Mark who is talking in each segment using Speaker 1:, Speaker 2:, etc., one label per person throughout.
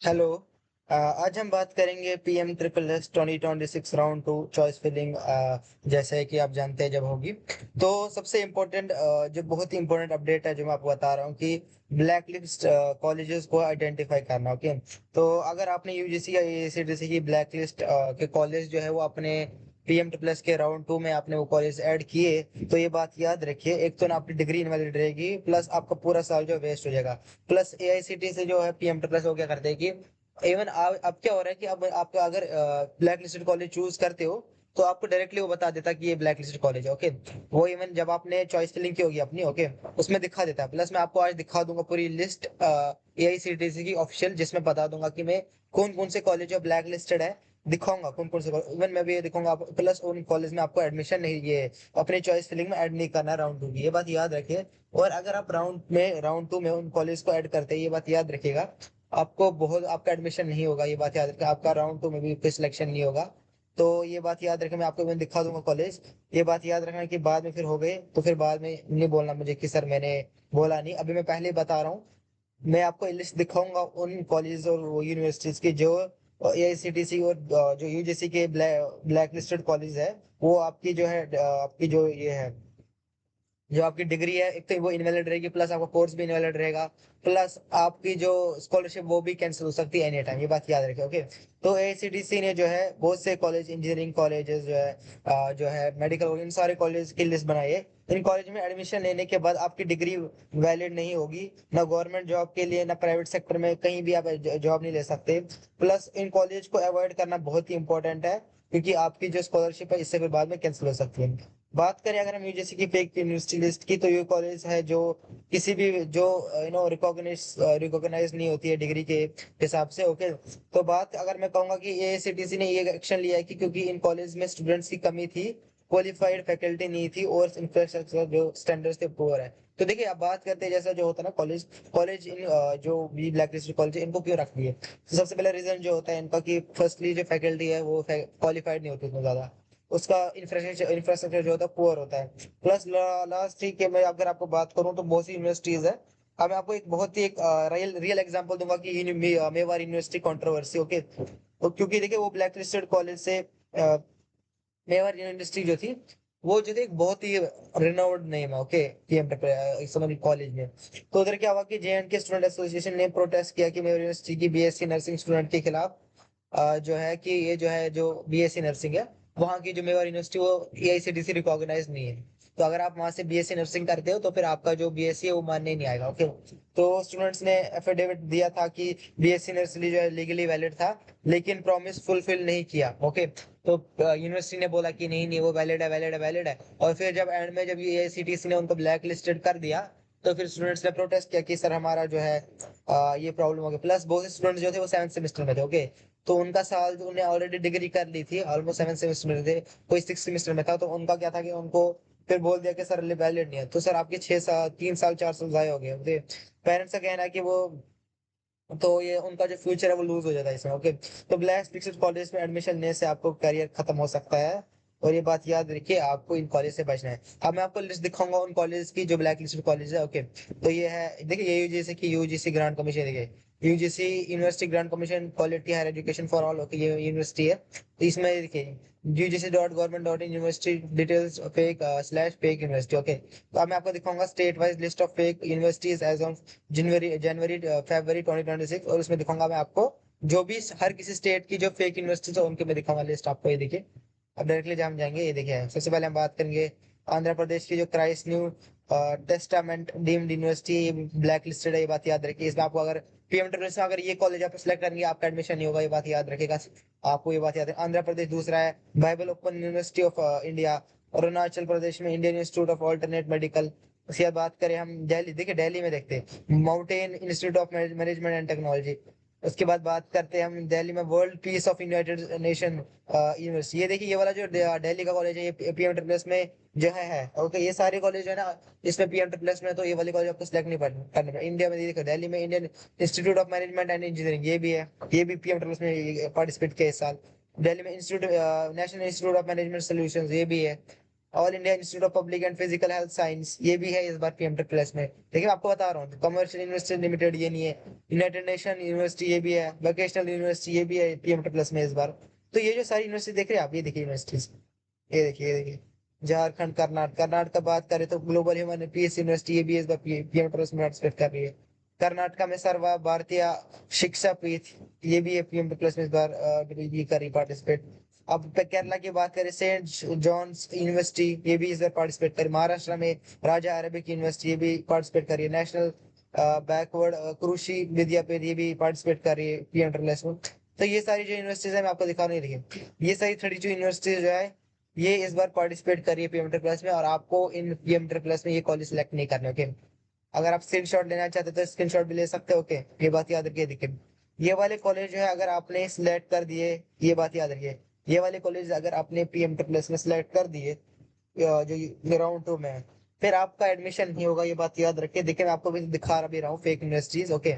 Speaker 1: Hello. आज हम बात करेंगे PM triple S 2026 round two choice filling. जैसे कि आप जानते हैं जब होगी तो सबसे इम्पोर्टेंट जो बहुत ही इम्पोर्टेंट अपडेट है जो मैं आपको बता रहा हूँ कि ब्लैक लिस्ट कॉलेजेस को आइडेंटिफाई करना। ओके, तो अगर आपने यूजीसी या एआईसीटीसी की ब्लैक लिस्ट के कॉलेज जो है वो अपने पीएम ट्रिपल एस के राउंड टू में आपने वो कॉलेज ऐड किए तो ये बात याद रखिए, एक तो ना आपकी डिग्री इनवैलिड रहेगी प्लस आपका पूरा साल जो वेस्ट हो जाएगा। प्लस एआईसीटी से जो है पीएम ट्रिपल वो क्या करते हैं कि इवन अब क्या हो रहा है कि अब आपका अगर ब्लैक लिस्टेड कॉलेज चूज करते हो तो आपको डायरेक्टली वो बता देता कि ये ब्लैक लिस्टेड कॉलेज है। ओके, वो इवन जब आपने चॉइस फिलिंग की होगी अपनी, ओके, उसमें दिखा देता है। प्लस मैं आपको आज दिखा दूंगा पूरी लिस्ट एआईसीटीसी की ऑफिशियल, जिसमें बता दूंगा कि मैं कौन कौन से कॉलेज ब्लैक लिस्टेड है, दिखाऊंगा कौन कौन से। इवन मैं भी ये दिखाऊंगा प्लस उन कॉलेज में आपको एडमिशन नहीं, ये अपने चॉइस फिलिंग में ऐड नहीं करना राउंड टू की, ये बात याद रखिए। और अगर आप राउंड टू में उन कॉलेज को ऐड करते हैं, ये बात याद रखिएगा, आपको बहुत आपका एडमिशन नहीं होगा। ये बात याद रखें, आपका राउंड टू में भी कोई सिलेक्शन नहीं होगा। तो ये बात याद रखें, मैं आपको मैं दिखा दूंगा कॉलेज। ये बात याद रखना कि बाद में फिर हो गए तो फिर बाद में नहीं बोलना मुझे कि सर मैंने बोला नहीं। अभी मैं पहले ही बता रहा हूँ, मैं आपको लिस्ट दिखाऊंगा उन कॉलेज और वो यूनिवर्सिटीज की जो एआईसीटीसी और जो यूजीसी के ब्लैक लिस्टेड कॉलेज है। वो आपकी जो है आपकी जो ये है, जो आपकी डिग्री है, एक तो वो इनवैलिड रहेगी, प्लस आपका कोर्स भी इनवैलिड रहेगा, प्लस आपकी जो स्कॉलरशिप वो भी कैंसिल हो सकती है एनी टाइम। ये बात याद रखें। ओके, तो एआईसीटीसी ने जो है बहुत से कॉलेज, इंजीनियरिंग कॉलेजेस जो है जो है मेडिकल, इन सारे कॉलेज की लिस्ट बनाई है। इन कॉलेज में एडमिशन लेने के बाद आपकी डिग्री वैलिड नहीं होगी, ना गवर्नमेंट जॉब के लिए ना प्राइवेट सेक्टर में कहीं भी आप जॉब नहीं ले सकते। प्लस इन कॉलेज को अवॉइड करना बहुत ही इंपॉर्टेंट है, क्योंकि आपकी जो स्कॉलरशिप है इससे फिर बाद में कैंसिल हो सकती है। बात करें अगर हम यूजीसी की फेक यूनिवर्सिटी लिस्ट की, तो ये कॉलेज है जो किसी भी जो रिकॉग्नाइज नहीं होती है डिग्री के हिसाब से। ओके, तो बात अगर मैं कहूंगा कि एआईसीटीसी ने ये एक्शन लिया है कि क्योंकि इन कॉलेज में स्टूडेंट्स की कमी थी, क्वालिफाइड फैकल्टी नहीं थी और इंफ्रास्ट्रक्चर जो स्टैंडर्ड्स थे पुअर है। तो देखिए, अब बात करते हैं जैसा जो होता है ना, कॉलेज कॉलेज इन जो भी ब्लैक लिस्टेड कॉलेज है इनको क्यों रख दिए, तो सबसे पहला रीजन जो होता है इनका कि फर्स्टली जो फैकल्टी है वो क्वालिफाइड नहीं होती उतना ज्यादा, उसका इंफ्रास्ट्रक्चर इंफ्रास्ट्रक्चर जो होता है पुअर होता है। प्लस लास्ट ठीक है, मैं अगर आपको बात करूं तो बहुत सी यूनिवर्सिटीज है। अब मैं आपको एक बहुत ही एक रियल रियल एग्जांपल दूंगा कि मेवाड़ यूनिवर्सिटी कंट्रोवर्सी। ओके, तो क्योंकि देखिए वो ब्लैक लिस्टेड कॉलेज से मेवाड़ यूनिवर्सिटी जो थी, वो जो थी एक बहुत ही रिनाउंड नेम है। ओके, पीएम इस समय कॉलेज में। तो उधर क्या हुआ कि जेएंडके स्टूडेंट एसोसिएशन ने प्रोटेस्ट किया कि मेवाड़ यूनिवर्सिटी की बीएससी नर्सिंग स्टूडेंट के खिलाफ जो है कि ये जो है जो बीएससी नर्सिंग है, वहाँ की जो मेवाड़ यूनिवर्सिटी वो एआईसीटीसी रिकॉग्नाइज नहीं है। तो अगर आप वहां से बीएससी नर्सिंग करते हो तो फिर आपका जो बीएससी है वो मान्य नहीं आएगा। ओके, तो स्टूडेंट्स ने एफिडेविट दिया था कि बीएससी नर्सिंग जो है लीगली वैलिड था, लेकिन प्रॉमिस फुलफिल नहीं किया। ओके, तो यूनिवर्सिटी ने बोला कि नहीं नहीं वो वैलिड है, वैलिड है, वैलिड है। और फिर जब एंड में जब एआईसीटीसी ने उनको ब्लैक लिस्टेड कर दिया, तो फिर स्टूडेंट्स ने प्रोटेस्ट किया कि सर हमारा जो है ये प्रॉब्लम हो गया। प्लस बहुत से स्टूडेंट्स जो थे वो 7th सेमेस्टर में थे। ओके, तो उनका साल जो उन्हें ऑलरेडी डिग्री कर ली थी, ऑलमोस्ट 7th सेमेस्टर में थे, कोई 6th सेमेस्टर में था, तो उनका क्या था कि उनको फिर बोल दिया कि सर वैलिड नहीं है। तो सर आपके 6 साल, 3 साल 4 साल जाया हो गए। पेरेंट्स का कहना है कि वो, तो ये उनका जो फ्यूचर है वो लूज हो जाता है इसमें। ओके, तो ब्लैक लिस्टेड कॉलेज में एडमिशन लेने से आपको करियर खत्म हो सकता है, और ये बात याद रखिए, आपको इन कॉलेज से बचना है। अब मैं आपको लिस्ट दिखाऊंगा उन कॉलेज की जो ब्लैक लिस्टेड कॉलेज है। ओके, तो ये है देखिए, ये यूजीसी की यूजीसी ग्रांट कमीशन, देखिए UGC university grant commission quality higher education for all. Okay, ये यूनिवर्सिटी है। तो इसमें देखिए ugc.government.in university details fake slash fake university. Okay, तो अब मैं आपको दिखाऊंगा state wise list of fake universities as of January February 2026, और उसमें दिखाऊंगा मैं आपको जो भी हर किसी स्टेट की जो फेक यूनिवर्सिटीज है उनके मैं दिखाऊंगा लिस्ट आपको। ये देखिए, अब डायरेक्टली जहाँ हम जाएंगे, ये देखिए सबसे पहले हम बात करेंगे आंध्र प्रदेश की जो Christ new testament deemed university, ये ब्लैक लिस्टेड है, ये बात याद रखिए। इसमें आपको अगर पीएम ट्रिपल में अगर ये कॉलेज आप सेलेक्ट करेंगे आपका एडमिशन नहीं होगा, ये बात याद रखेगा आपको, ये बात याद है। आंध्र प्रदेश दूसरा है, Bible open university of India. Arunachal Pradesh में Indian institute of alternate medical. उसके बाद बात करें हम दिल्ली, देखिए दिल्ली में देखते हैं mountain institute of management and technology. उसके बाद बात करते हैं हम दिल्ली में world peace of United nation university. ये देखिए, ये वाला जो दिल्ली का कॉलेज है ये पीएम ट्रिपल में जो है। ओके, ये सारे कॉलेज है ना इसमें पीएम ट्रिपल में, तो ये वाले कॉलेज आपको सिलेक्ट नहीं करने पड़े। इंडिया में देखो, दिल्ली में Indian institute of management and engineering ये भी है, ये भी पीएम ट्रिपल में पार्टिसिपेट किया इस साल। दिल्ली में institute national institute of management solution ये भी है। All India institute of public and physical health science, ये भी है इस बार पीएम ट्रिपल एस में। देखिए मैं आपको बता रहा हूँ, कमर्शियल यूनिवर्सिटी लिमिटेड ये नहीं है, यूनाइटेड नेशन यूनिवर्सिटी ये भी है, वोकेशनल यूनिवर्सिटी ये भी है पीएम ट्रिपल एस में इस बार। तो ये जो सारी यूनिवर्सिटी देख रहे हैं आप, ये देखिए यूनिवर्सिटीज, ये देखिए झारखंड, कर्नाटक का बात करें तो ग्लोबल ह्यूमन पीस यूनिवर्सिटी ये भी इस बार पीएम ट्रिपल में पार्टिसिपेट कर रही है। कर्नाटक में सर्वा भारतीय शिक्षा पीठ, ये भी है पीएम ट्रिपल में इस बार ये कर रही पार्टिसिपेट। अब केरला की बात करें, सेंट जॉन्स यूनिवर्सिटी ये भी इस बार पार्टिसिपेट कर, महाराष्ट्र में राजा अरेबिक यूनिवर्सिटी ये भी पार्टिसिपेट कर रही है, नेशनल बैकवर्ड कृषि विद्यापीठ ये भी पार्टिसिपेट कर रही है पीएम ट्रिपल में। तो ये सारी जो यूनिवर्सिटीज है मैं आपको दिखा नहीं रही, ये सारी 32 यूनिवर्सिटीज जो है ये इस बार पार्टिसिपेट करिए पीएम ट्रिपल में, और आपको इन पीएम ट्रिपल में ये कॉलेज सिलेक्ट नहीं करने, ओके। अगर आप स्क्रीनशॉट लेना चाहते हो तो स्क्रीनशॉट भी ले सकते हो, ओके। ये बात याद रखिए। देखिए ये वाले कॉलेज जो है अगर आपने सिलेक्ट कर दिए, ये बात याद रखिए, ये वाले कॉलेज अगर आपने पीएम ट्रिपल में सिलेक्ट कर दिए जो राउंड 2 में है, फिर आपका एडमिशन नहीं होगा, ये बात याद रखिए। देखिए मैं आपको भी दिखा भी रहा हूँ fake universities, okay,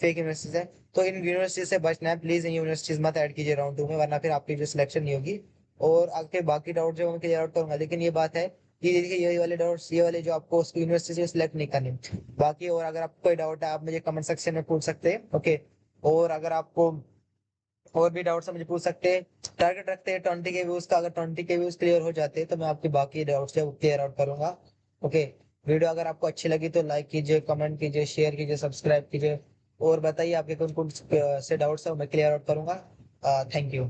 Speaker 1: fake universities है। तो इन यूनिवर्सिटीज से बचना है, प्लीज इन यूनिवर्सिटीज मत ऐड कीजिए राउंड 2 में, वरना फिर आपकी जो सिलेक्शन नहीं होगी। और आपके बाकी डाउट जो मैं क्लियर आउट करूंगा, लेकिन ये बात है कि देखिए ये वाले डाउट्स, ये वाले जो आपको यूनिवर्सिटी से सिलेक्ट नहीं करने बाकी। और अगर आपको कोई डाउट है आप मुझे कमेंट सेक्शन में पूछ सकते हैं, ओके। और अगर आपको और भी डाउट्स है मुझे पूछ सकते हैं। टारगेट रखते हैं 20 के व्यूज का, अगर 20 के व्यूज क्लियर हो जाते हैं तो मैं आपके बाकी डाउट्स है वो क्लियर आउट करूंगा, ओके। वीडियो अगर आपको अच्छी लगी तो लाइक कीजिए, कमेंट कीजिए, शेयर कीजिए, सब्सक्राइब कीजिए, और बताइए आपके कौन कौन से डाउट्स है मैं क्लियर आउट करूंगा। Thank you.